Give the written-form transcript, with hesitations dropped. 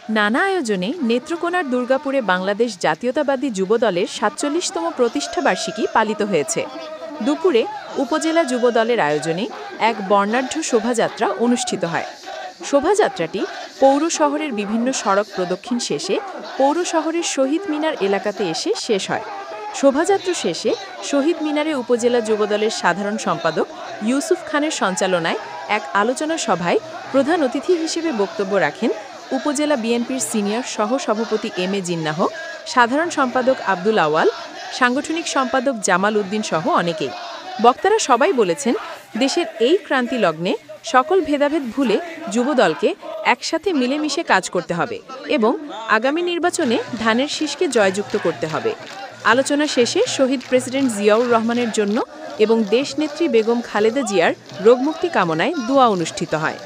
নানা আয়োজনে নেত্রকোনার দুর্গাপুরে বাংলাদেশ জাতীয়তাবাদী যুবদলের ৪৭তম প্রতিষ্ঠাবার্ষিকী পালিত হয়েছে। দুপুরে উপজেলা যুবদলের আয়োজনে এক বর্ণাঢ্য শোভাযাত্রা অনুষ্ঠিত হয়। শোভাযাত্রাটি পৌর শহরের বিভিন্ন সড়ক প্রদক্ষিণ শেষে পৌর শহরের শহীদ মিনার এলাকাতে এসে শেষ হয়। শোভাযাত্রা শেষে শহীদ মিনারে উপজেলা যুবদলের সাধারণ সম্পাদক ইউসুফ খানের সঞ্চালনায় এক আলোচনা সভায় প্রধান অতিথি হিসেবে বক্তব্য রাখেন উপজেলা বিএনপির সিনিয়র সহ-সভাপতি এম এ জিন্নাহ, সাধারণ সম্পাদক আব্দুল আওয়াল, সাংগঠনিক সম্পাদক জামাল উদ্দিন সহ অনেকেই। বক্তারা সবাই বলেছেন, দেশের এই ক্রান্তি লগ্নে সকল ভেদাভেদ ভুলে যুবদলকে একসাথে মিলেমিশে কাজ করতে হবে এবং আগামী নির্বাচনে ধানের শীষকে জয়যুক্ত করতে হবে। আলোচনা শেষে শহীদ প্রেসিডেন্ট জিয়াউর রহমানের জন্য এবং দেশনেত্রী বেগম খালেদা জিয়ার রোগমুক্তি কামনায় দোয়া অনুষ্ঠিত হয়।